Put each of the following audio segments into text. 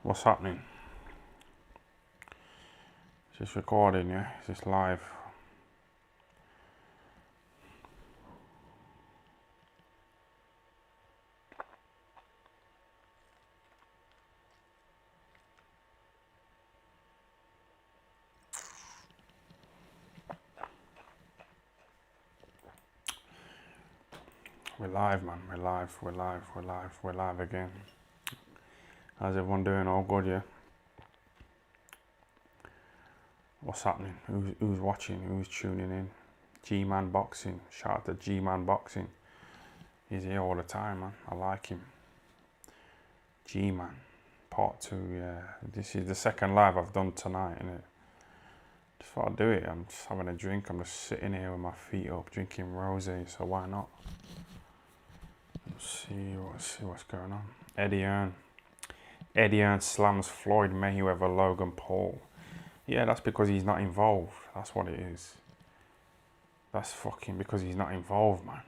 What's happening? Is this recording, yeah? Is this live? We're live, man. We're live again. How's everyone doing? All good, yeah? What's happening? Who's watching? Who's tuning in? G-Man Boxing. Shout out to G-Man Boxing. He's here all the time, man. I like him. G-Man. Part 2, yeah. This is the second live I've done tonight, innit? Just thought I'd do it. I'm just having a drink. I'm just sitting here with my feet up, drinking rosé, so why not? Let's see what's going on. Eddie Hearn slams Floyd, Mayweather, Logan Paul. Yeah, that's because he's not involved. That's what it is. That's fucking because he's not involved, man.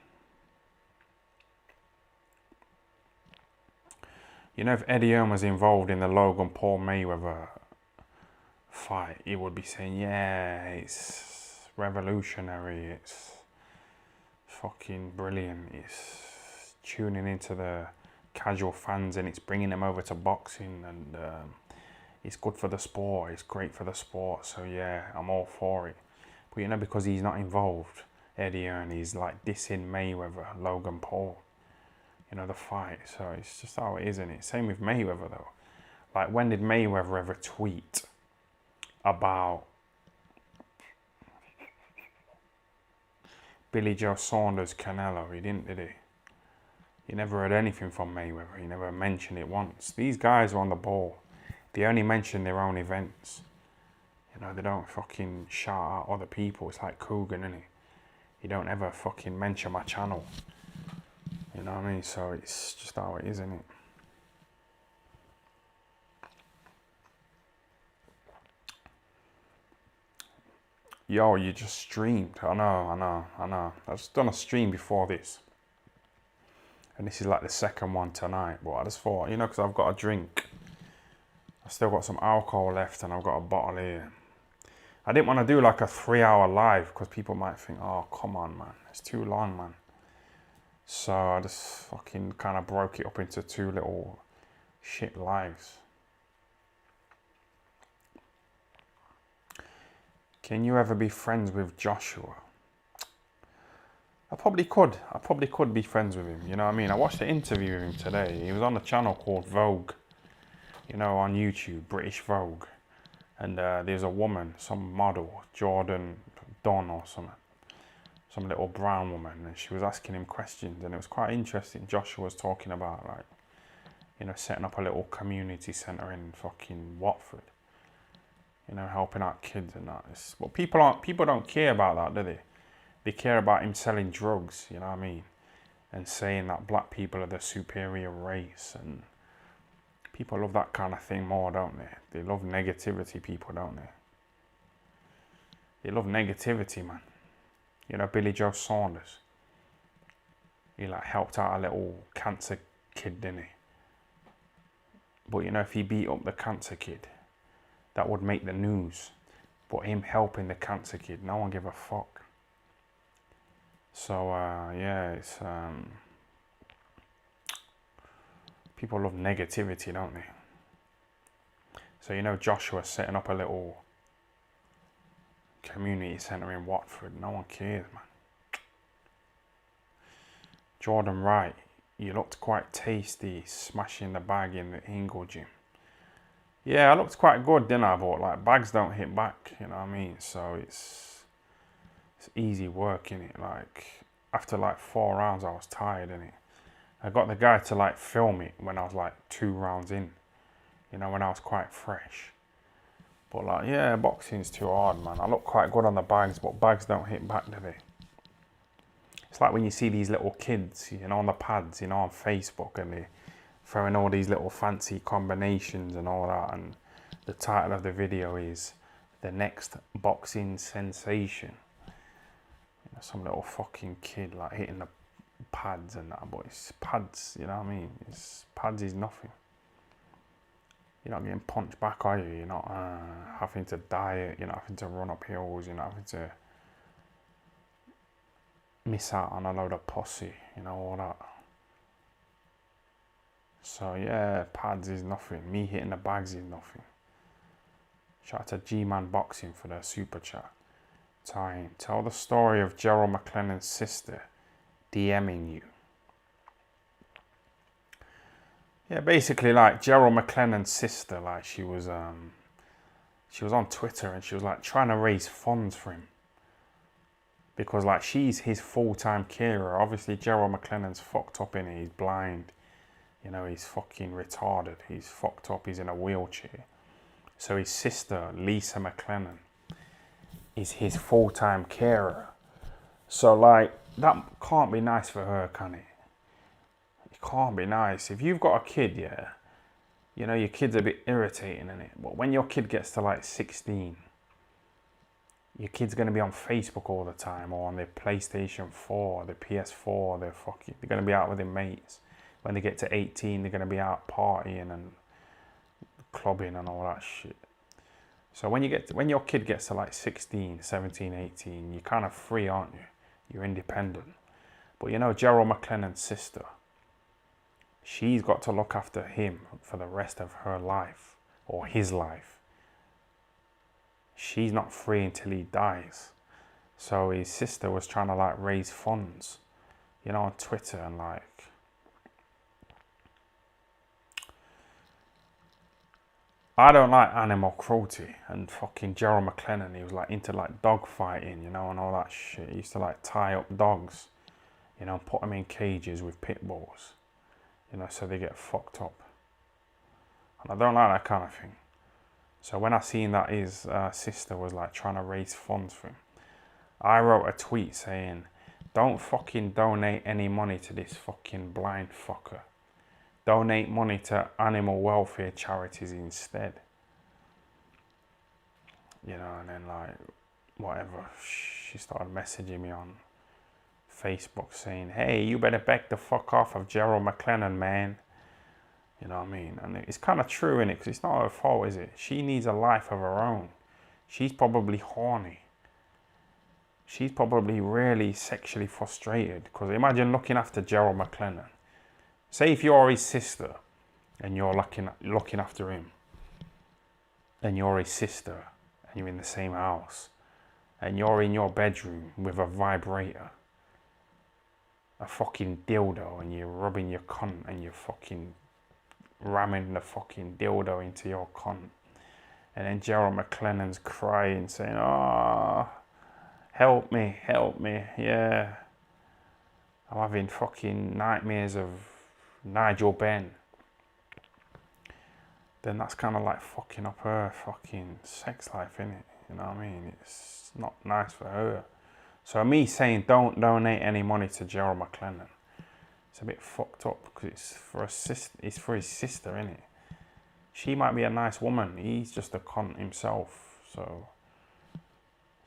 You know, if Eddie Hearn was involved in the Logan Paul Mayweather fight, he would be saying, yeah, it's revolutionary, it's fucking brilliant, it's tuning into the casual fans and it's bringing them over to boxing and it's good for the sport, it's great for the sport, so yeah, I'm all for it. But you know, because he's not involved, Eddie Hearn, he's like dissing Mayweather, Logan Paul, you know, the fight. So it's just how it is, isn't it? Same with Mayweather though. Like, when did Mayweather ever tweet about Billy Joe Saunders Canelo? He didn't, did he? You never heard anything from Mayweather. He never mentioned it once. These guys are on the ball. They only mention their own events. You know, they don't fucking shout out other people. It's like Coogan, innit? You don't ever fucking mention my channel. You know what I mean? So it's just how it is, innit? Yo, you just streamed. I know. I've just done a stream before this. And this is like the second one tonight. But I just thought, you know, because I've got a drink. I've still got some alcohol left and I've got a bottle here. I didn't want to do like a 3-hour live because people might think, oh, come on, man. It's too long, man. So I just fucking kind of broke it up into 2 little shit lives. Can you ever be friends with Joshua? I probably could be friends with him, you know what I mean? I watched the interview with him today. He was on a channel called Vogue, you know, on YouTube, British Vogue. And there's a woman, some model, Jordan Don or something, some little brown woman, and she was asking him questions, and it was quite interesting. Joshua was talking about, like, you know, setting up a little community centre in fucking Watford, you know, helping out kids and that. But people don't care about that, do they? They care about him selling drugs, you know what I mean? And saying that black people are the superior race, and people love that kind of thing more, don't they? They love negativity, people, don't they? They love negativity, man. You know, Billy Joe Saunders. He like helped out a little cancer kid, didn't he? But you know, if he beat up the cancer kid, that would make the news. But him helping the cancer kid, no one give a fuck. So yeah, it's people love negativity, don't they? So you know, Joshua setting up a little community centre in Watford, no one cares, man. Jordan Wright, you looked quite tasty smashing the bag in the Ingle gym. Yeah, I looked quite good, didn't I? But like, bags don't hit back, you know what I mean? So it's easy work, innit? Like, after like 4 rounds, I was tired, innit? I got the guy to like film it when I was like 2 rounds in, you know, when I was quite fresh. But like, yeah, boxing's too hard, man. I look quite good on the bags, but bags don't hit back, do they? It's like when you see these little kids, you know, on the pads, you know, on Facebook, and they're throwing all these little fancy combinations and all that, and the title of the video is "The Next Boxing Sensation." You know, some little fucking kid like hitting the pads and that, but it's pads, you know what I mean? Pads is nothing. You're not getting punched back, are you? You're not having to diet. You're not having to run up hills. You're not having to miss out on a load of pussy. You know, all that. So yeah, pads is nothing. Me hitting the bags is nothing. Shout out to G-Man Boxing for their super chat. Time. Tell the story of Gerald McLennan's sister DMing you. Yeah, basically like Gerald McLennan's sister, like she was on Twitter and she was like trying to raise funds for him. Because like she's his full-time carer. Obviously Gerald McLennan's fucked up in it, he's blind. You know, he's fucking retarded. He's fucked up, he's in a wheelchair. So his sister, Lisa McLennan, is his full-time carer. So like that can't be nice for her, can it? Can't be nice. If you've got a kid, yeah, you know, your kid's a bit irritating, isn't it? But when your kid gets to like 16, your kid's going to be on Facebook all the time or on their PlayStation 4, their PS4, they're going to be out with their mates. When they get to 18, they're going to be out partying and clubbing and all that shit. So when your kid gets to like 16, 17, 18, you're kind of free, aren't you? You're independent. But you know, Gerald McLennan's sister, she's got to look after him for the rest of her life, or his life. She's not free until he dies. So his sister was trying to like raise funds, you know, on Twitter and like, I don't like animal cruelty, and fucking Gerald McLennan, he was like into like dog fighting, you know, and all that shit. He used to like tie up dogs, you know, put them in cages with pit bulls. You know, so they get fucked up. And I don't like that kind of thing. So when I seen that his sister was like trying to raise funds for him, I wrote a tweet saying, don't fucking donate any money to this fucking blind fucker. Donate money to animal welfare charities instead. You know, and then like, whatever, she started messaging me on Facebook saying, hey, you better back the fuck off of Gerald McLennan, man. You know what I mean? And it's kind of true, innit? Because it's not her fault, is it? She needs a life of her own. She's probably horny. She's probably really sexually frustrated. Because imagine looking after Gerald McLennan. Say if you're his sister and you're looking after him. And you're his sister and you're in the same house. And you're in your bedroom with a vibrator. A fucking dildo, and you're rubbing your cunt and you're fucking ramming the fucking dildo into your cunt. And then Gerald McLennan's crying, saying, oh, help me, yeah. I'm having fucking nightmares of Nigel Benn. Then that's kind of like fucking up her fucking sex life, innit? You know what I mean? It's not nice for her. So me saying don't donate any money to Gerald McLennan, it's a bit fucked up because it's for his sister, innit? She might be a nice woman, he's just a cunt himself, so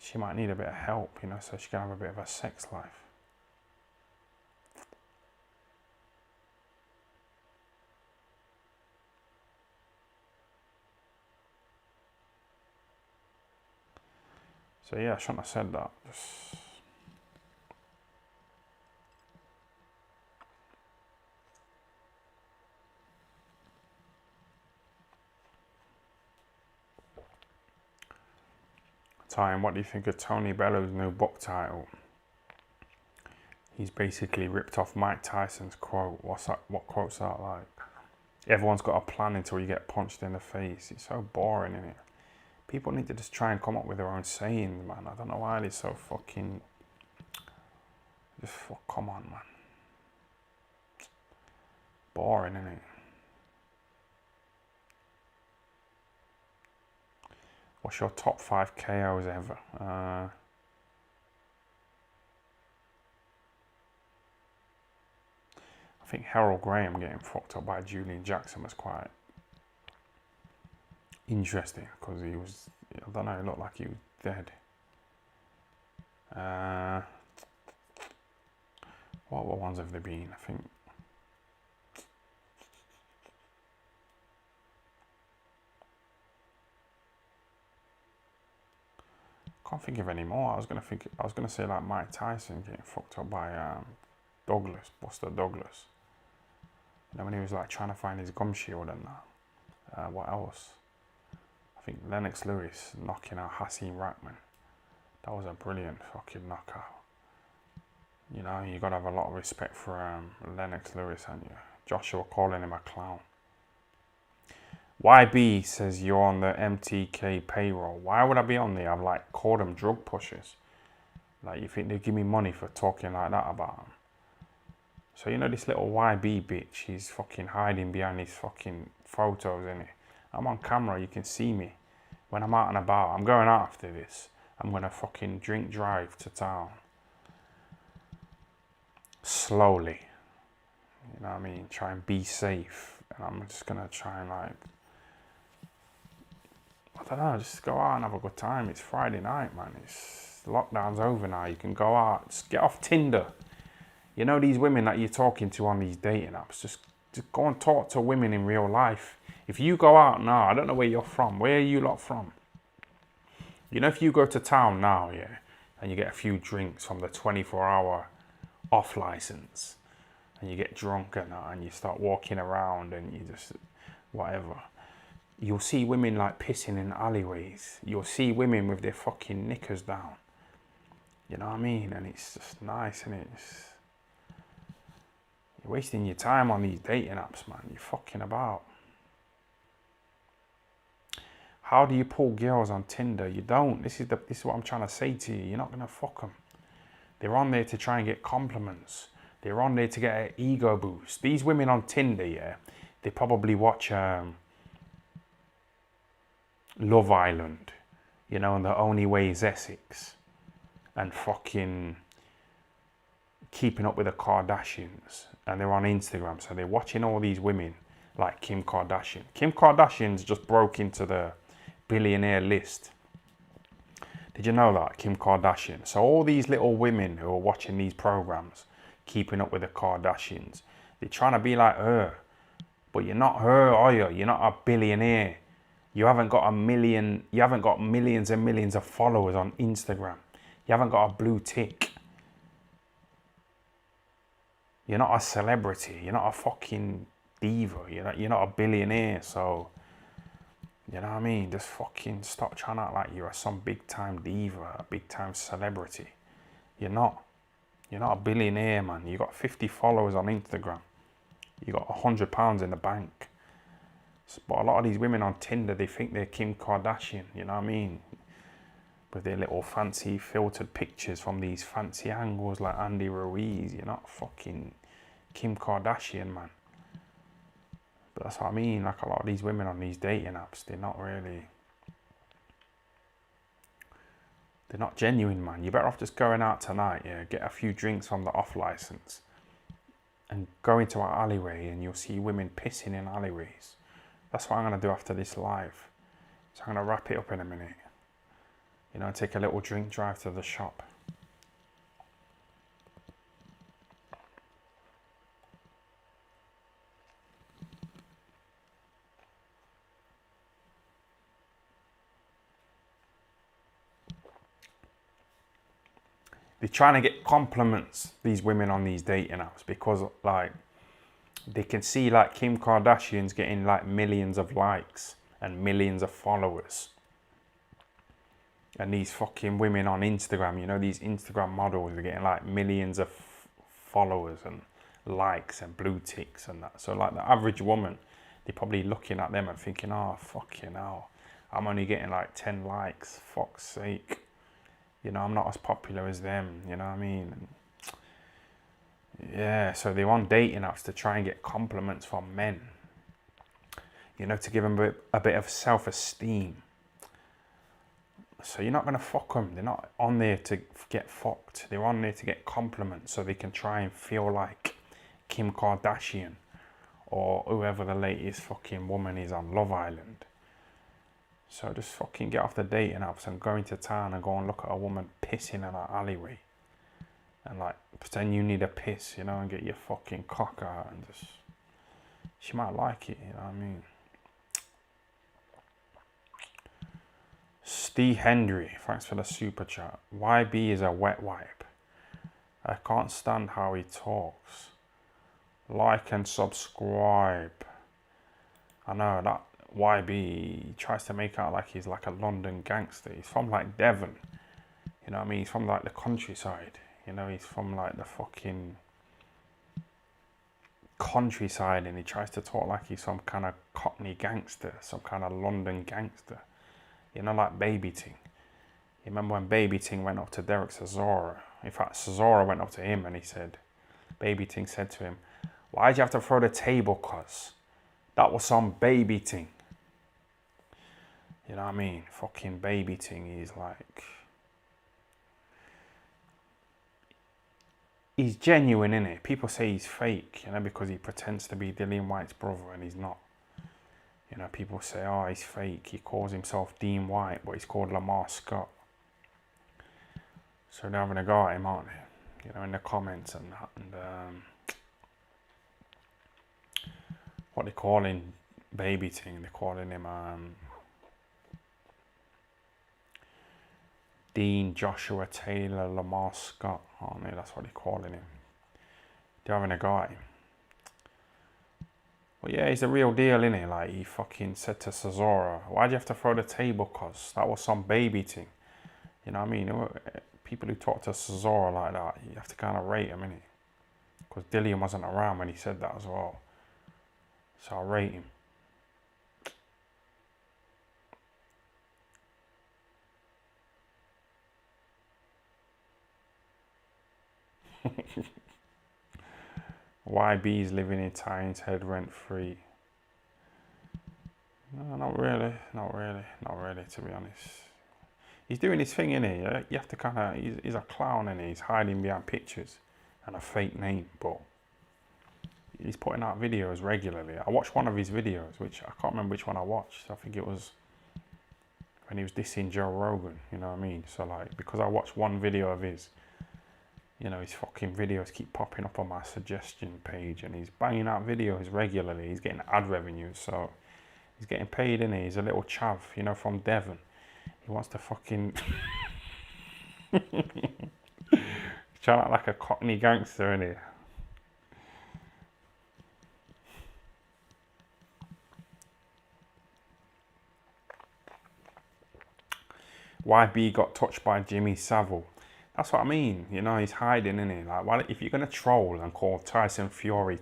she might need a bit of help, you know, so she can have a bit of a sex life. So yeah, I shouldn't have said that. Just Time, what do you think of Tony Bellows' new book title? He's basically ripped off Mike Tyson's quote. What's that? What quote's that like? Everyone's got a plan until you get punched in the face. It's so boring, isn't it? People need to just try and come up with their own sayings, man. I don't know why they're so fucking... come on, man. Boring, isn't it? What's your top 5 KOs ever? I think Harold Graham getting fucked up by Julian Jackson was quite interesting because he was, I don't know, it looked like he was dead. What other ones have there been? I think can't think of any more. I was gonna say like Mike Tyson getting fucked up by Douglas, Buster Douglas. You know, when he was like trying to find his gum shield and that. What else? I think Lennox Lewis knocking out Hasim Rahman. That was a brilliant fucking knockout. You know, you gotta have a lot of respect for Lennox Lewis, and you. Joshua calling him a clown. YB says you're on the MTK payroll. Why would I be on there? I've like called them drug pushers. Like, you think they give me money for talking like that about them? So, you know, this little YB bitch, she's fucking hiding behind these fucking photos, innit? I'm on camera, you can see me. When I'm out and about, I'm going out after this. I'm gonna fucking drink drive to town. Slowly. You know what I mean? Try and be safe. And I'm just gonna try and like, I don't know, just go out and have a good time. It's Friday night, man. Lockdown's over now. You can go out, just get off Tinder. You know, these women that you're talking to on these dating apps, just go and talk to women in real life. If you go out now, I don't know where you're from. Where are you lot from? You know, if you go to town now, yeah, and you get a few drinks from the 24-hour off license, and you get drunk and you start walking around and you just, whatever. You'll see women like pissing in alleyways. You'll see women with their fucking knickers down. You know what I mean? And it's just nice, isn't it? You're wasting your time on these dating apps, man. You're fucking about. How do you pull girls on Tinder? You don't. This is what I'm trying to say to you. You're not gonna fuck them. They're on there to try and get compliments. They're on there to get an ego boost. These women on Tinder, yeah, they probably watch Love Island, you know, and The Only Way is Essex, and fucking Keeping Up with the Kardashians, and they're on Instagram, so they're watching all these women like Kim Kardashian. Kim Kardashian's just broke into the billionaire list. Did you know that? Kim Kardashian. So all these little women who are watching these programs, Keeping Up with the Kardashians, they're trying to be like her, but you're not her, are you? You're not a billionaire. You haven't got millions and millions of followers on Instagram. You haven't got a blue tick. You're not a celebrity. You're not a fucking diva. You're not a billionaire. So, you know what I mean? Just fucking stop trying to act like you're some big time diva, a big time celebrity. You're not. You're not a billionaire, man. You got 50 followers on Instagram. You got £100 in the bank. But a lot of these women on Tinder, they think they're Kim Kardashian, you know what I mean? With their little fancy filtered pictures from these fancy angles like Andy Ruiz. You're not fucking Kim Kardashian, man. But that's what I mean. Like, a lot of these women on these dating apps, they're not genuine, man. You're better off just going out tonight, yeah, get a few drinks from the off license and go into an alleyway and you'll see women pissing in alleyways. That's what I'm going to do after this live. So I'm going to wrap it up in a minute. You know, take a little drink drive to the shop. They're trying to get compliments, these women on these dating apps, because like, they can see like Kim Kardashian's getting like millions of likes and millions of followers. And these fucking women on Instagram, you know, these Instagram models are getting like millions of followers and likes and blue ticks and that. So like the average woman, they're probably looking at them and thinking, oh, fucking hell, I'm only getting like 10 likes, fuck's sake. You know, I'm not as popular as them, you know what I mean? And yeah, so they're on dating apps to try and get compliments from men. You know, to give them a bit of self-esteem. So you're not going to fuck them. They're not on there to get fucked. They're on there to get compliments so they can try and feel like Kim Kardashian or whoever the latest fucking woman is on Love Island. So just fucking get off the dating apps and go into town and go and look at a woman pissing in an alleyway. And like, pretend you need a piss, you know, and get your fucking cock out and just... She might like it, you know what I mean? Steve Hendry, thanks for the super chat. YB is a wet wipe. I can't stand how he talks. Like and subscribe. I know that YB tries to make out like he's like a London gangster. He's from like Devon. You know what I mean? He's from like the countryside. You know, he's from like the fucking countryside, and he tries to talk like he's some kind of Cockney gangster, some kind of London gangster. You know, like Baby Ting. You remember when Baby Ting went up to Derek Chisora? In fact, Chisora went up to him and he said, Baby Ting said to him, why'd you have to throw the table, cuz? That was some Baby Ting. You know what I mean? Fucking Baby Ting, he's like... He's genuine, innit? People say he's fake, you know, because he pretends to be Dillian White's brother and he's not. You know, people say, oh, he's fake. He calls himself Dean White, but he's called Lamar Scott. So they're having a go at him, aren't they? You know, in the comments and that. And what they calling Baby Ting, they're calling him Dean Joshua Taylor Lamar Scott, aren't they? That's what they're calling him. They're having a go at him. But yeah, he's a real deal, innit? Like, he fucking said to Chisora, why'd you have to throw the table, cuz? That was some Baby Ting. You know what I mean? People who talk to Chisora like that, you have to kind of rate him, innit? Because Dillian wasn't around when he said that as well. So I rate him. YB's living in Tyne's head rent free. No, not really, to be honest. He's doing his thing, innit? You have to kind of, he's a clown, innit? He's hiding behind pictures and a fake name, but he's putting out videos regularly. I watched one of his videos, which I can't remember which one I watched. I think it was when he was dissing Joe Rogan, you know what I mean? So like, because I watched one video of his, you know, his fucking videos keep popping up on my suggestion page, and he's banging out videos regularly. He's getting ad revenue, so he's getting paid, innit? He's a little chav, you know, from Devon. He wants to fucking... He's trying to act like a Cockney gangster, innit? YB got touched by Jimmy Savile. That's what I mean, you know, he's hiding, innit? Like, why, if you're going to troll and call Tyson Fury,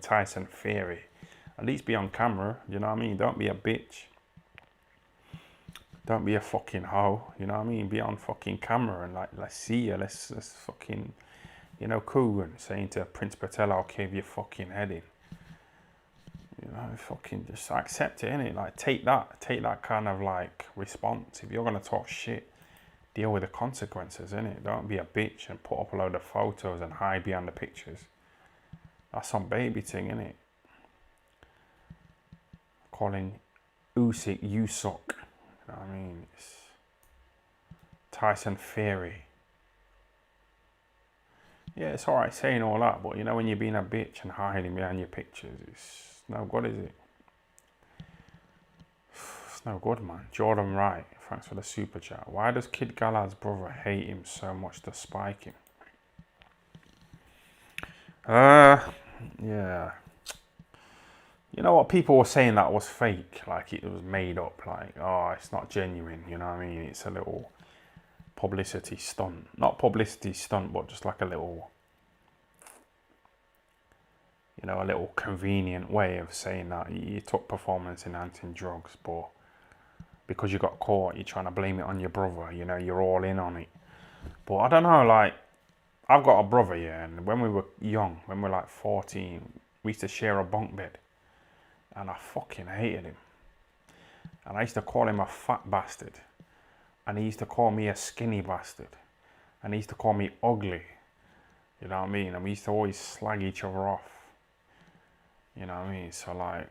at least be on camera, you know what I mean? Don't be a bitch. Don't be a fucking hoe, you know what I mean? Be on fucking camera and like, let's see you, let's fucking, you know, Coogan saying to Prince Patel, I'll cave your fucking head in. You know, fucking just accept it, innit? Like, take that kind of like response. If you're going to talk shit, deal with the consequences, innit? Don't be a bitch and put up a load of photos and hide behind the pictures. That's some Baby Ting, innit? Calling Usyk, you suck. You know what I mean? It's Tyson Fury. Yeah, it's alright saying all that, but you know when you're being a bitch and hiding behind your pictures, it's no good, is it? It's no good, man. Jordan Wright, thanks for the super chat. Why does Kid Galad's brother hate him so much to spike him? Yeah. You know what, people were saying that was fake, like it was made up, like, oh, it's not genuine, you know what I mean? It's a little publicity stunt. Not publicity stunt, but just like a little, you know, a little convenient way of saying that you took performance enhancing drugs, but because you got caught, you're trying to blame it on your brother, you know, you're all in on it. But I don't know, like, I've got a brother, yeah, and when we were young, when we were like 14, we used to share a bunk bed. And I fucking hated him. And I used to call him a fat bastard. And he used to call me a skinny bastard. And he used to call me ugly. You know what I mean? And we used to always slag each other off. You know what I mean? So like,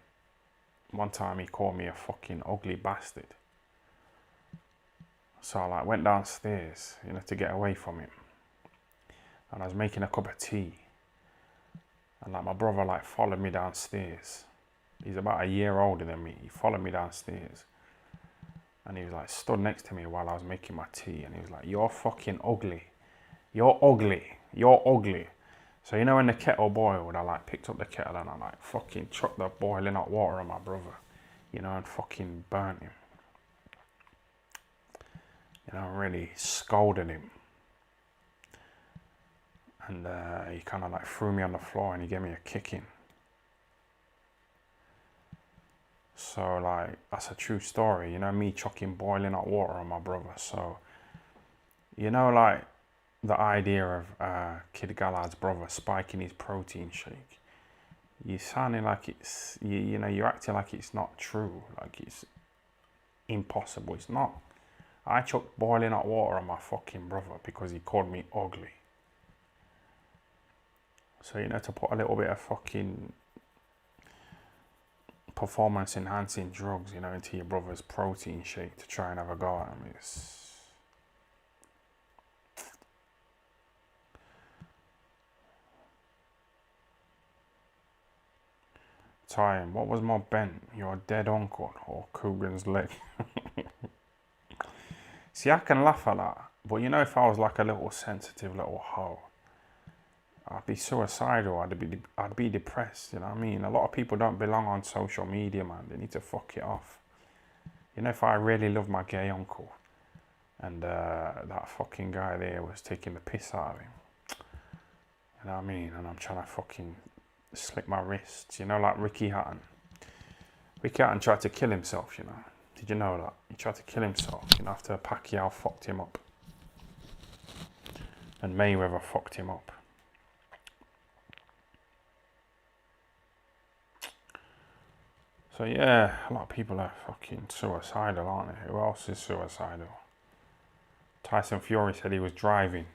one time he called me a fucking ugly bastard. So I like went downstairs, you know, to get away from him. And I was making a cup of tea. And like my brother like followed me downstairs. He's about a year older than me. He followed me downstairs. And he was like, stood next to me while I was making my tea. And he was like, you're fucking ugly. You're ugly. You're ugly. So, you know, when the kettle boiled, I like picked up the kettle and I like fucking chucked the boiling hot water on my brother, you know, and fucking burnt him. You know, really scolded him. And he kind of like threw me on the floor and he gave me a kicking. So like, that's a true story, you know, me chucking boiling hot water on my brother. So, you know, like the idea of Kid Gallad's brother spiking his protein shake, you're sounding like it's, you know, you're acting like it's not true, like it's impossible. It's not. I chucked boiling hot water on my fucking brother because he called me ugly. So, you know, to put a little bit of fucking performance enhancing drugs, you know, into your brother's protein shake to try and have a go at him, it's... Time, what was more bent, your dead uncle or Coogan's leg? See, I can laugh at that, but you know, if I was like a little sensitive little hoe, I'd be suicidal, I'd be depressed, you know what I mean? A lot of people don't belong on social media, man. They need to fuck it off. You know, if I really love my gay uncle and that fucking guy there was taking the piss out of him, you know what I mean? And I'm trying to fucking slit my wrists, you know, like Ricky Hatton. Ricky Hatton tried to kill himself, you know. Did you know that? He tried to kill himself, you know, after Pacquiao fucked him up. And Mayweather fucked him up. So yeah, a lot of people are fucking suicidal, aren't they? Who else is suicidal? Tyson Fury said he was driving.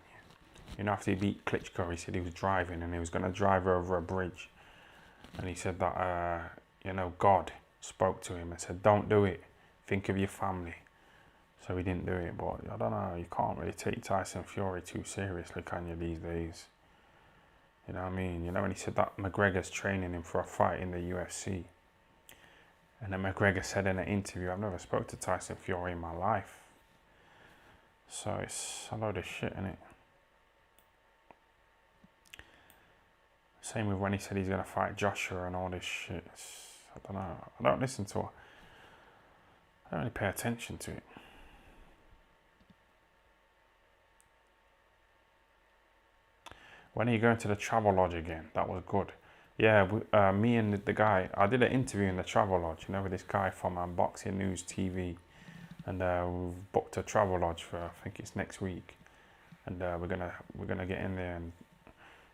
You know, after he beat Klitschko, he said he was driving and he was going to drive over a bridge. And he said that, you know, God spoke to him and said, don't do it. Think of your family. So he didn't do it. But I don't know, you can't really take Tyson Fury too seriously, can you, these days? You know what I mean? You know, when he said that McGregor's training him for a fight in the UFC. And then McGregor said in an interview, I've never spoke to Tyson Fury in my life. So it's a load of shit, innit? Same with when he said he's going to fight Joshua and all this shit. I don't know. I don't listen to it. I don't really pay attention to it. When are you going to the Travel Lodge again? That was good. Yeah, me and the guy, I did an interview in the Travel Lodge, you know, with this guy from Boxing News TV. And we've booked a Travel Lodge for, I think it's next week. And we're gonna get in there and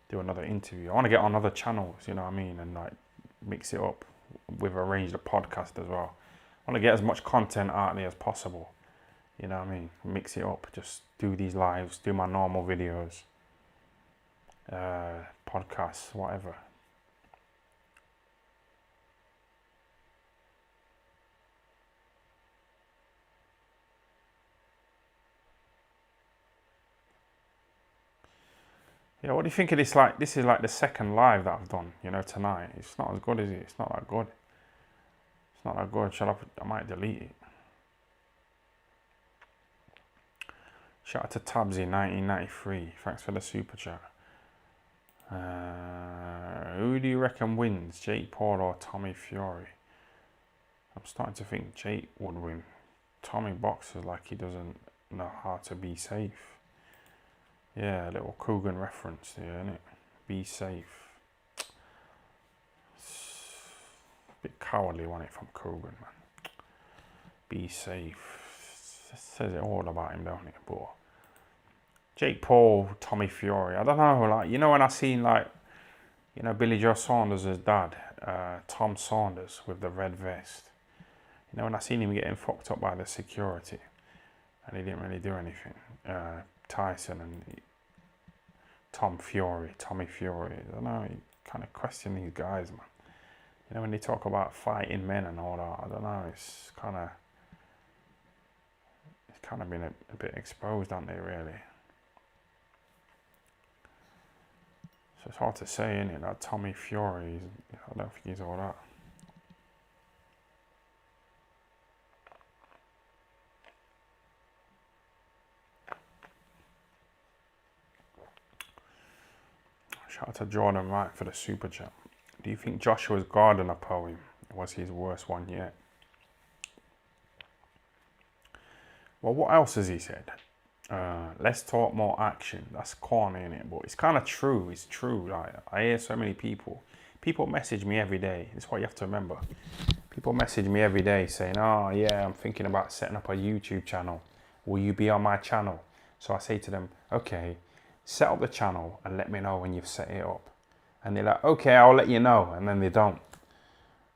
do another interview. I want to get on other channels, you know what I mean, and like mix it up. We've arranged a podcast as well. I want to get as much content out there as possible, you know what I mean, mix it up, just do these lives, do my normal videos, podcasts, whatever. Yeah, what do you think of this? Like, this is like the second live that I've done, you know, tonight. It's not as good, is it? It's not that good. It's not that good. I might delete it. Shout out to Tabsy 1993. Thanks for the super chat. Who do you reckon wins, Jake Paul or Tommy Fury? I'm starting to think Jake would win. Tommy boxes like he doesn't know how to be safe. Yeah, a little Coogan reference there, isn't it? Be safe. It's a bit cowardly, wasn't it, from Coogan, man? Be safe. It says it all about him, don't it? But Jake Paul, Tommy Fury, I don't know, like, you know, when I seen, like, you know, Billy Joe Saunders' dad, Tom Saunders with the red vest. You know, when I seen him getting fucked up by the security and he didn't really do anything. Tyson and Tommy Fury. I don't know, you kind of question these guys, man. You know, when they talk about fighting men and all that, I don't know, it's kind of been a bit exposed, aren't they, really? So it's hard to say, isn't it, that Tommy Fury, I don't think he's all that. Shout out to Jordan Wright for the super chat. Do you think Joshua's Gardener poem was his worst one yet? Well, what else has he said? Let's talk more action. That's corny, innit? But it's kind of true. It's true. Like, I hear so many people. People message me every day. That's what you have to remember. People message me every day saying, oh, yeah, I'm thinking about setting up a YouTube channel. Will you be on my channel? So I say to them, okay, set up the channel and let me know when you've set it up. And they're like, okay, I'll let you know. And then they don't.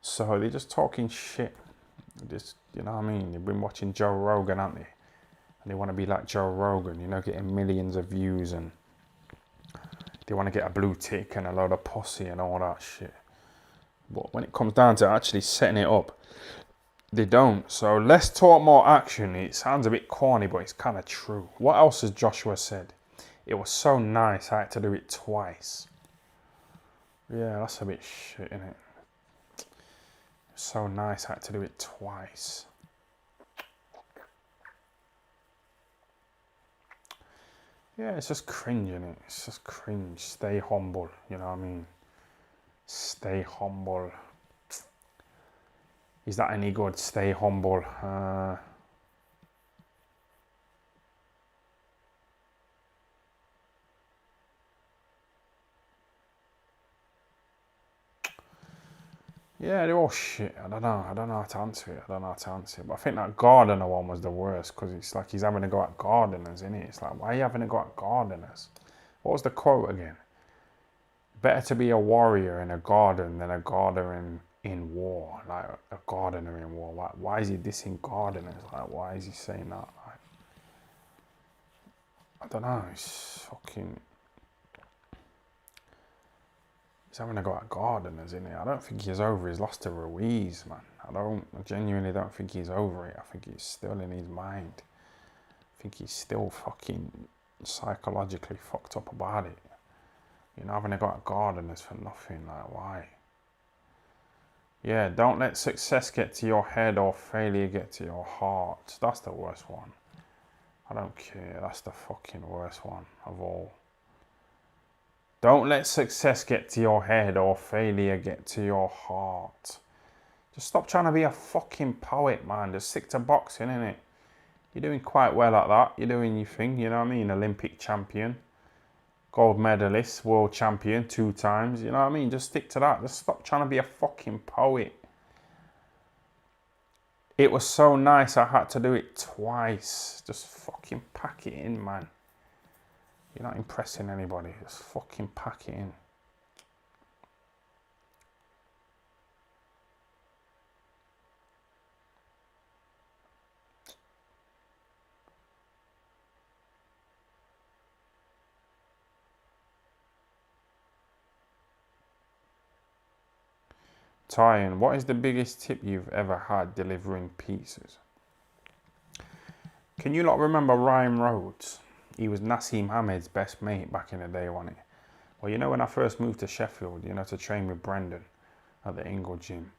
So they're just talking shit. Just, you know what I mean? They've been watching Joe Rogan, haven't they? And they want to be like Joe Rogan, you know, getting millions of views, and they want to get a blue tick and a load of pussy and all that shit. But when it comes down to actually setting it up, they don't. So let's talk more action. It sounds a bit corny, but it's kind of true. What else has Joshua said? It was so nice, I had to do it twice. Yeah, that's a bit shit, innit? So nice, I had to do it twice. Yeah, it's just cringe, innit? It's just cringe. Stay humble, you know what I mean? Stay humble. Is that any good? Stay humble. Yeah, they're all shit. I don't know. I don't know how to answer it. But I think that Gardener one was the worst, because it's like he's having a go at gardeners, isn't it? It's like, why are you having a go at gardeners? What was the quote again? Better to be a warrior in a garden than a gardener in war. Like, a gardener in war. Why is he dissing gardeners? Like, why is he saying that? Like, I don't know. It's fucking... He's having a go at gardeners, isn't he? I don't think he's over his loss to Ruiz, man. I genuinely don't think he's over it. I think he's still in his mind. I think he's still fucking psychologically fucked up about it. You know, having a go at gardeners for nothing. Like, why? Yeah, don't let success get to your head or failure get to your heart. That's the worst one. I don't care. That's the fucking worst one of all. Don't let success get to your head or failure get to your heart. Just stop trying to be a fucking poet, man. Just stick to boxing, innit? You're doing quite well at that. You're doing your thing, you know what I mean? Olympic champion, gold medalist, world champion 2 times, you know what I mean? Just stick to that. Just stop trying to be a fucking poet. It was so nice I had to do it twice. Just fucking pack it in, man. You're not impressing anybody. Just fucking pack it in. Tyan, what is the biggest tip you've ever had delivering pizzas? Can you lot remember Ryan Rhodes? He was Nassim Hamed's best mate back in the day, wasn't he? Well, you know, when I first moved to Sheffield, you know, to train with Brendan at the Ingle gym,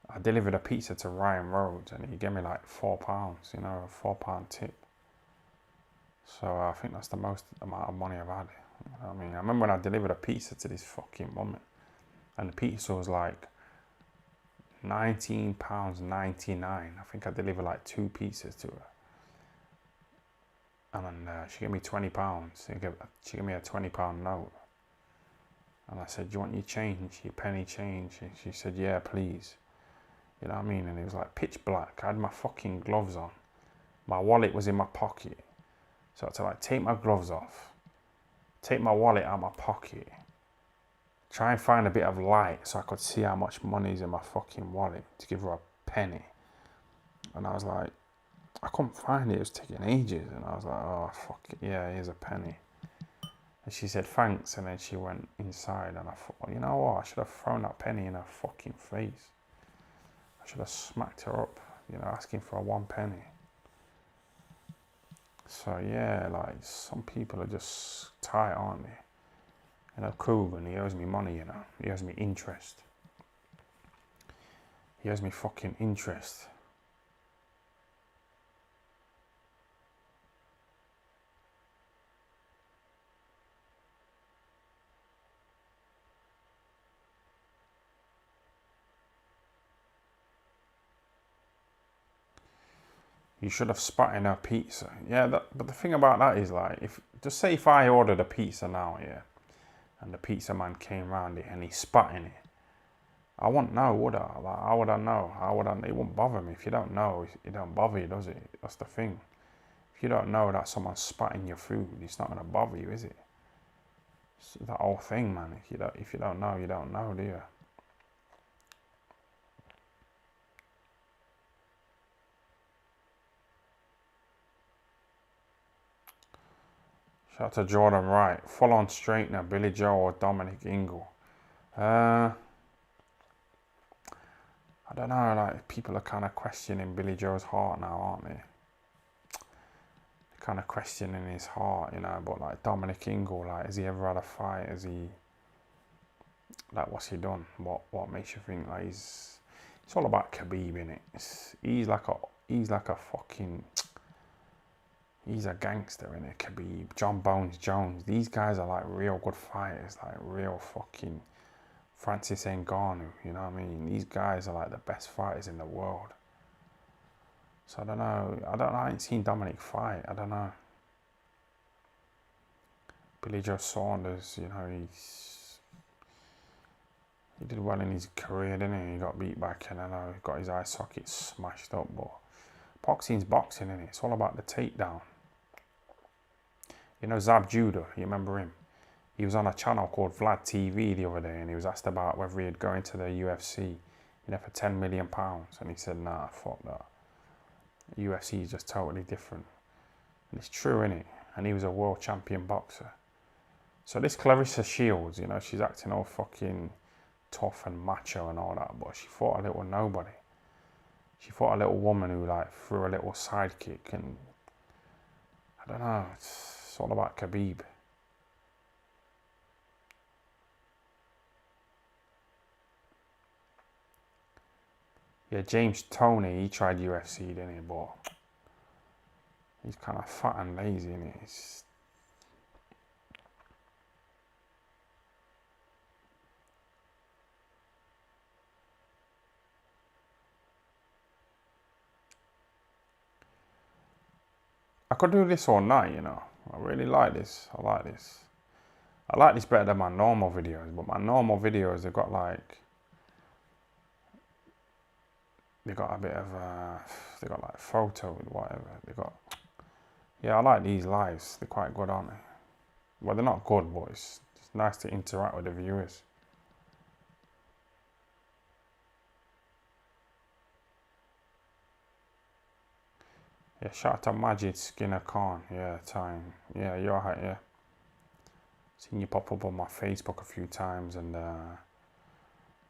I delivered a pizza to Ryan Rhodes and he gave me like £4, you know, a £4 tip. So I think that's the most amount of money I've had. You know what I mean, I remember when I delivered a pizza to this fucking woman and the pizza was like £19.99. I think I delivered like 2 pizzas to her. And then she gave me £20. She gave me a £20 note. And I said, do you want your change, your penny change? And she said, yeah, please. You know what I mean? And it was like pitch black. I had my fucking gloves on. My wallet was in my pocket. So I had to like take my gloves off, take my wallet out of my pocket, try and find a bit of light so I could see how much money's in my fucking wallet to give her a penny. And I was like, I couldn't find it. It was taking ages. And I was like, oh, fuck it. Yeah, here's a penny. And she said, thanks. And then she went inside. And I thought, well, you know what? I should have thrown that penny in her fucking face. I should have smacked her up, you know, asking for a 1 penny. So, yeah, like, some people are just tight, aren't they? You know, Coogan, he owes me money, you know. He owes me interest. He owes me fucking interest. You should have spat in her pizza. Yeah, but the thing about that is like, just say if I ordered a pizza now, yeah, and the pizza man came round it and he spat in it, I wouldn't know, would I? Like, how would I know? How would I? It wouldn't bother me. If you don't know, it don't bother you, does it? That's the thing. If you don't know that someone spat in your food, it's not gonna bother you, is it? It's that whole thing, man. If you don't know, you don't know, do you? Shout out to Jordan Wright. Full on straightener, Billy Joe or Dominic Ingle. I don't know, like people are kind of questioning Billy Joe's heart now, aren't they? They're kind of questioning his heart, you know, but like Dominic Ingle, like, has he ever had a fight? Has he, like, what's he done? What makes you think like it's all about Khabib, innit? He's like a fucking, he's a gangster, innit? Khabib, John Bones Jones, these guys are like real good fighters, like real fucking Francis Ngannou, you know what I mean? These guys are like the best fighters in the world. So I don't know. I ain't seen Dominic fight. I don't know. Billy Joe Saunders, you know, he did well in his career, didn't he? He got beat by Canelo. He got his eye socket smashed up. But boxing's boxing, innit? It's all about the takedown. You know Zab Judah, you remember him? He was on a channel called Vlad TV the other day, and he was asked about whether he'd go into the UFC, you know, for £10 million. And he said, nah, fuck that. The UFC is just totally different. And it's true, innit? And he was a world champion boxer. So this Clarissa Shields, you know, she's acting all fucking tough and macho and all that, but she fought a little nobody. She fought a little woman who like threw a little sidekick, and I don't know, it's all about Khabib. Yeah, James Toney, he tried UFC, didn't he? But he's kind of fat and lazy, isn't he? I could do this all night, you know. I really like this. I like this. I like this better than my normal videos, but my normal videos, they've got like, they got a bit of they got like photo with whatever they got. Yeah, I like these lives. They're quite good, aren't they? Well, they're not good, but it's nice to interact with the viewers. Yeah, shout out to Majid Skinner Khan. Yeah, time. Yeah, you're right. Yeah, seen you pop up on my Facebook a few times, and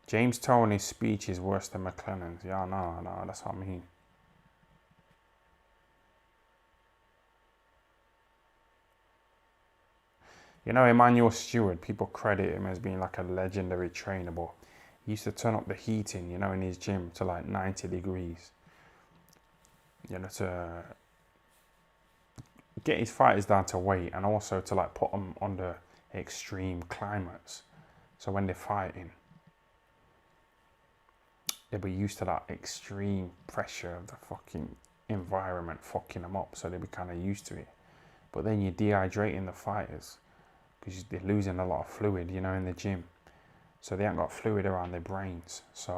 James Toney's speech is worse than McLennan's. Yeah, no, that's what I mean. You know, Emmanuel Stewart, people credit him as being like a legendary trainer, but he used to turn up the heating, you know, in his gym to like 90 degrees. You know, to get his fighters down to weight, and also to like put them under extreme climates. So when they're fighting, they'll be used to that extreme pressure of the fucking environment fucking them up, so they'll be kind of used to it. But then you're dehydrating the fighters because they're losing a lot of fluid, you know, in the gym. So they haven't got fluid around their brains. So,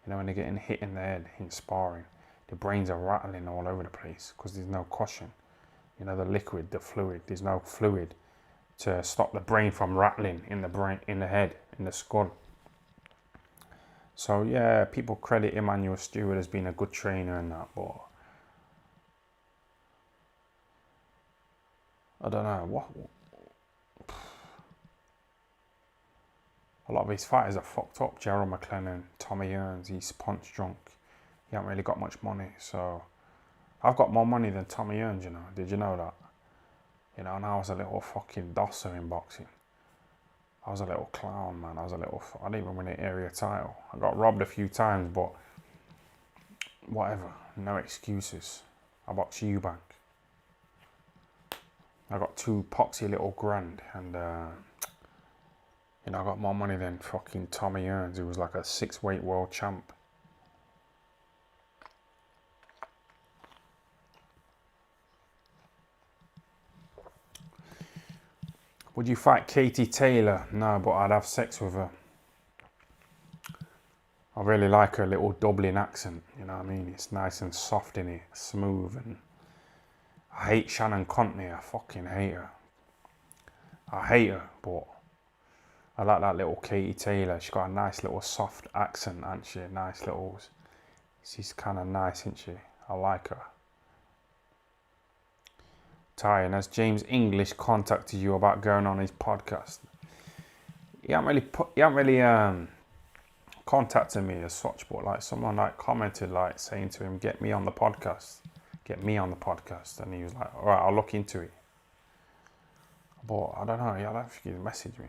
you know, when they're getting hit in the head in sparring, the brains are rattling all over the place because there's no cushion. You know, the liquid, the fluid, there's no fluid to stop the brain from rattling in the brain, in the head, in the skull. So yeah, people credit Emmanuel Stewart as being a good trainer and that, but I don't know, what a lot of these fighters are fucked up. Gerald McLennan, Tommy Hearns, he's punch drunk. He hasn't really got much money, so I've got more money than Tommy Hearns, you know. Did you know that? You know, and I was a little fucking dosser in boxing. I was a little clown, man. I didn't even win an area title. I got robbed a few times, but whatever, no excuses. I boxed Eubank. I got 2 poxy little grand, and you know, I got more money than fucking Tommy Hearns, who was like a 6-weight world champ. Would you fight Katie Taylor? No, but I'd have sex with her. I really like her little Dublin accent, you know what I mean? It's nice and soft in it, smooth, and I hate Shannon Contney, I fucking hate her. I hate her, but I like that little Katie Taylor. She's got a nice little soft accent, hasn't she? Nice little, she's kind of nice, isn't she? I like her. Tyan, has James English contacted you about going on his podcast? He hasn't really contacted me as such, but like someone like commented like saying to him, get me on the podcast, and he was like, all right, I'll look into it. But I don't know, I don't think he's messaged me.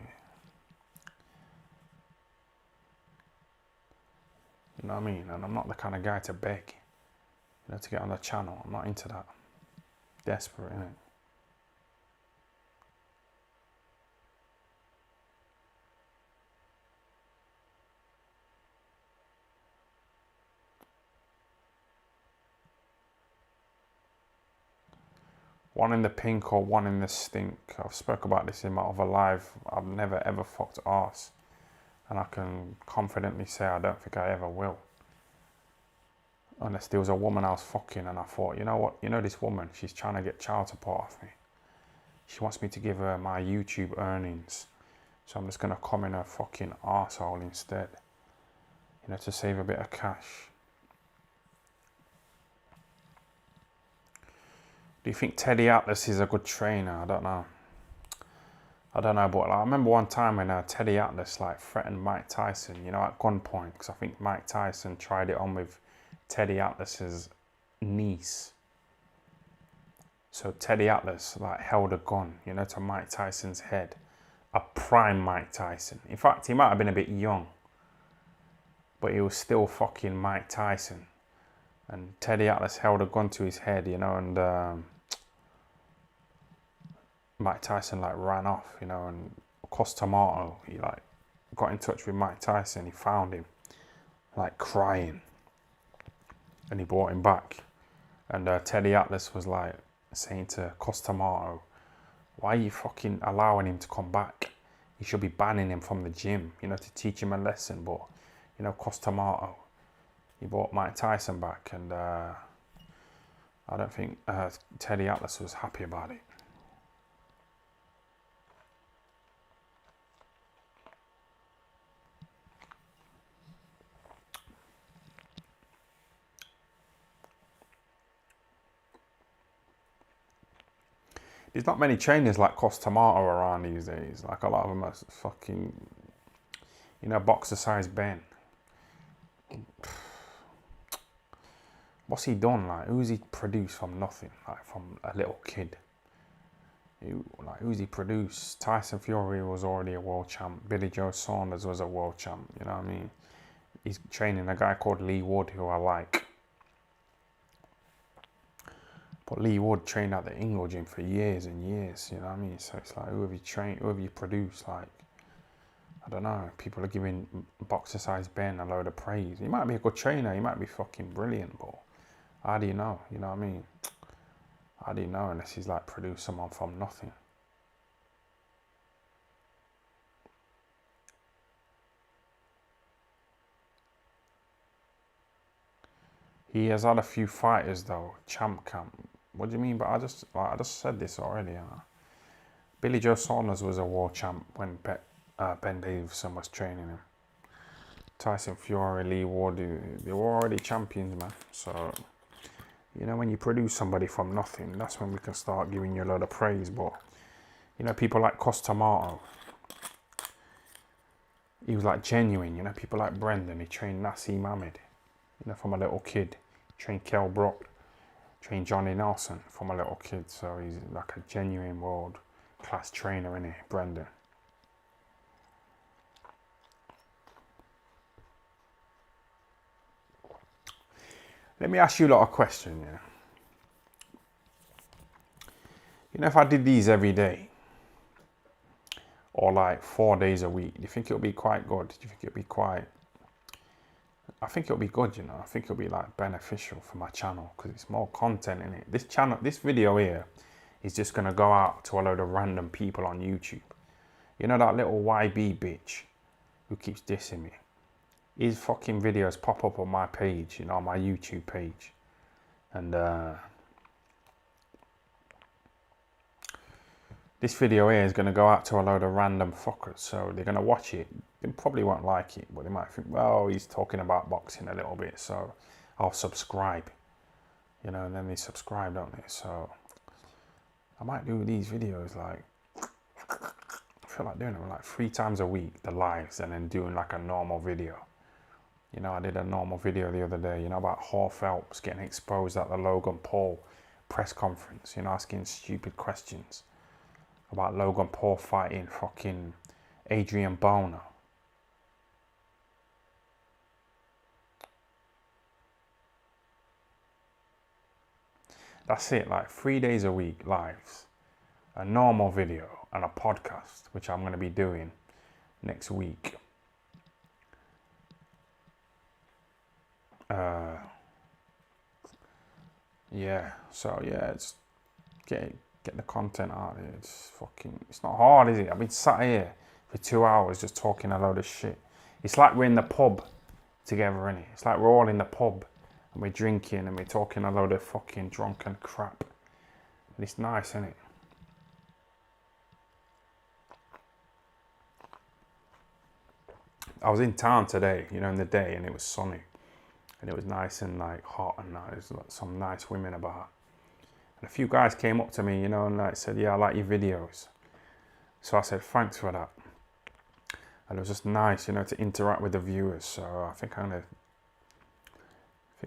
You know what I mean? And I'm not the kind of guy to beg, to get on the channel. I'm not into that. Desperate, innit? One in the pink or one in the stink. I've spoke about this in my other live. I've never ever fucked arse. And I can confidently say I don't think I ever will. Unless there was a woman I was fucking and I thought, you know what? You know this woman, she's trying to get child support off me. She wants me to give her my YouTube earnings. So I'm just going to come in her fucking arsehole instead. To save a bit of cash. Do you think Teddy Atlas is a good trainer? I don't know. But I remember one time when Teddy Atlas threatened Mike Tyson, at gunpoint, because I think Mike Tyson tried it on with Teddy Atlas's niece. So Teddy Atlas held a gun, to Mike Tyson's head, a prime Mike Tyson. In fact, he might have been a bit young, but he was still fucking Mike Tyson. And Teddy Atlas held a gun to his head, and Mike Tyson ran off, and Tomato, he got in touch with Mike Tyson. He found him crying, and he brought him back. And Teddy Atlas was saying to Tomato, why are you fucking allowing him to come back? You should be banning him from the gym, to teach him a lesson. But Tomato, he brought Mike Tyson back, and I don't think Teddy Atlas was happy about it. There's not many trainers like Tomato around these days. A lot of them are fucking, boxer size Ben. What's he done? Who's he produced from nothing? From a little kid. Who's he produced? Tyson Fury was already a world champ. Billy Joe Saunders was a world champ. You know what I mean? He's training a guy called Lee Wood, who I like. But Lee Wood trained at the Ingle gym for years and years, you know what I mean? So it's who have you trained, who have you produced? I don't know, people are giving boxer-sized Ben a load of praise. He might be a good trainer, he might be fucking brilliant, but how do you know, you know what I mean? How do you know unless he's produced someone from nothing? He has had a few fighters though, champ camp. What do you mean? But I just said this already. Billy Joe Saunders was a world champ when Ben Davison was training him. Tyson Fury, Lee Wood, they were already champions, man. So, when you produce somebody from nothing, that's when we can start giving you a lot of praise. But, people like Tomato, he was genuine. People like Brendan, he trained Nassim Ahmed, from a little kid. Trained Kell Brook, trained Johnny Nelson from a little kid, so he's a genuine world class trainer, isn't he, Brendan? Let me ask you a lot of questions, if I did these every day, or 4 days a week, do you think it'll be quite good? Do you think it'll be quite... I think it'll be good, I think it'll be beneficial for my channel because it's more content in it. This video here is just going to go out to a load of random people on YouTube. You know that little YB bitch who keeps dissing me? His fucking videos pop up on my page, you know, on my YouTube page. And this video here is going to go out to a load of random fuckers. So they're going to watch it. They probably won't like it, but they might think, well, he's talking about boxing a little bit, so I'll subscribe. You know, and then they subscribe, don't they? So I might do these videos like, I feel like doing them like 3 times a week, the lives, and then doing like a normal video. You know, I did a normal video the other day, you know, about Hall Phelps getting exposed at the Logan Paul press conference, you know, asking stupid questions about Logan Paul fighting fucking Adrian Boner. That's it, like 3 days a week lives, a normal video and a podcast, which I'm going to be doing next week. Yeah, so yeah, it's get the content out there. It's not hard, is it? I've been sat here for 2 hours just talking a load of shit. It's like we're in the pub together, innit? It's like we're all in the pub and we're drinking and we're talking a load of fucking drunken crap. And it's nice, innit? I was in town today, you know, in the day, and it was sunny. And it was nice and like hot, and there's like some nice women about. And a few guys came up to me, you know, and like said, yeah, I like your videos. So I said, thanks for that. And it was just nice, you know, to interact with the viewers. So I think I'm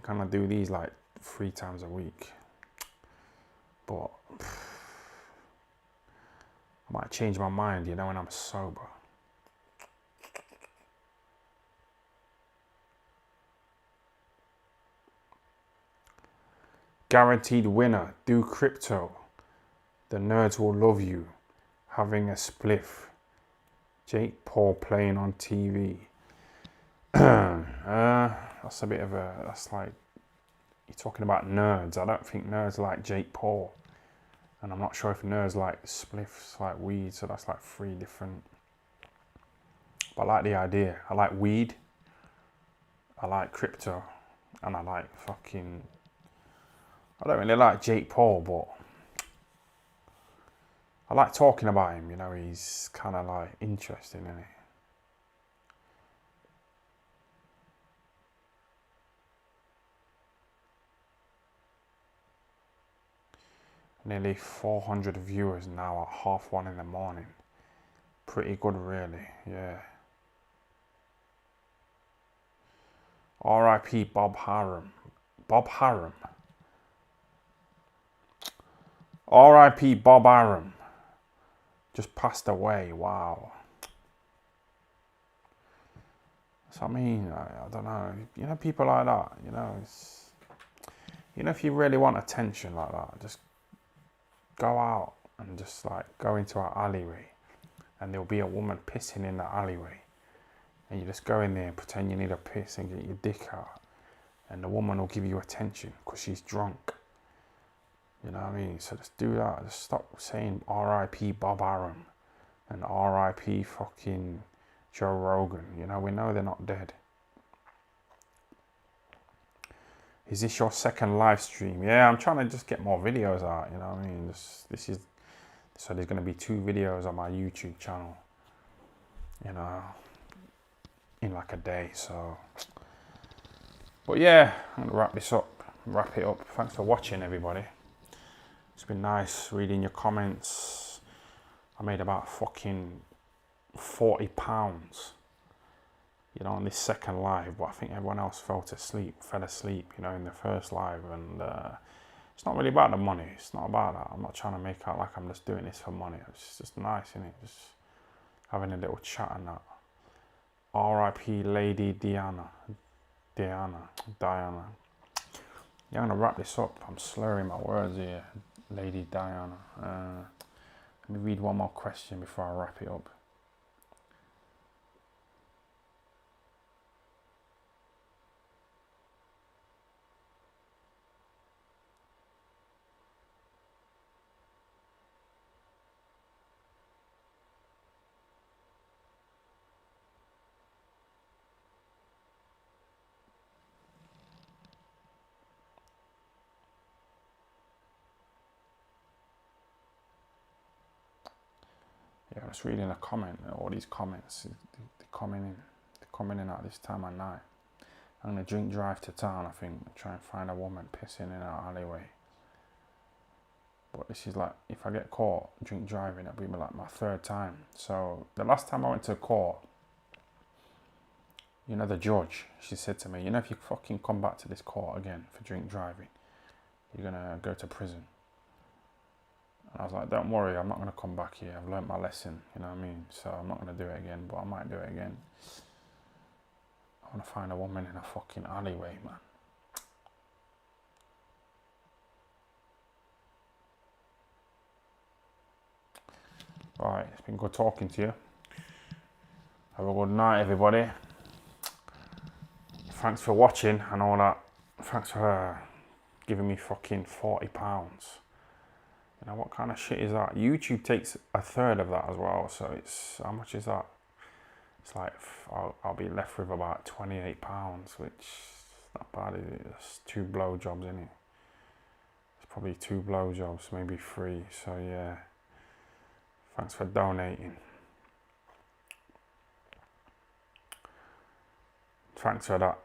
gonna do these like 3 times a week. But I might change my mind, you know, when I'm sober. Guaranteed winner, do crypto. The nerds will love you. Having a spliff. Jake Paul playing on TV. That's a bit of a, that's like, you're talking about nerds. I don't think nerds like Jake Paul. And I'm not sure if nerds like spliffs, like weed. So that's like 3 different. But I like the idea. I like weed. I like crypto. And I like fucking, I don't really like Jake Paul, but I like talking about him, you know, he's kind of like interesting, isn't he? Nearly 400 viewers now at 1:30 in the morning. Pretty good, really, yeah. R.I.P. Bob Harum. Bob Harum. R.I.P. Bob Harum. Just passed away, wow. So I mean, I don't know, you know, people like that, you know, it's, you know, if you really want attention like that, just go out and just like go into an alleyway and there'll be a woman pissing in the alleyway and you just go in there and pretend you need a piss and get your dick out and the woman will give you attention because she's drunk. You know what I mean? So just do that. Just stop saying R.I.P. Bob Harum and R.I.P. fucking Joe Rogan. You know, we know they're not dead. Is this your second live stream? Yeah, I'm trying to just get more videos out, you know what I mean? This is, so there's going to be 2 videos on my YouTube channel, you know, in like a day, so. But yeah, I'm going to wrap it up. Thanks for watching, everybody. It's been nice reading your comments. I made about fucking £40, you know, on this second live, but I think everyone else fell asleep, you know, in the first live, and it's not really about the money. It's not about that. I'm not trying to make out like I'm just doing this for money. It's just nice, isn't it? Just having a little chat and that. R.I.P. Lady Diana. Yeah, I'm gonna wrap this up. I'm slurring my words here. Lady Diana. Let me read one more question before I wrap it up. Yeah, I was reading a comment, all these comments, they're coming in at this time of night. I'm gonna drink drive to town, I think, try and find a woman pissing in an alleyway. But this is like, if I get caught drink driving, it'll be like my third time. So the last time I went to court, you know, the judge, she said to me, you know, if you fucking come back to this court again for drink driving, you're gonna go to prison. And I was like, don't worry, I'm not gonna come back here. I've learnt my lesson, you know what I mean? So I'm not gonna do it again, but I might do it again. I wanna find a woman in a fucking alleyway, man. Alright, it's been good talking to you. Have a good night, everybody. Thanks for watching and all that. Thanks for giving me fucking £40. You know, what kind of shit is that? YouTube takes a third of that as well, so it's, how much is that? It's like, I'll be left with about £28, which is not bad, is it? It's 2 blowjobs, isn't it? It's probably 2 blowjobs, maybe 3, so yeah. Thanks for donating. Thanks for that.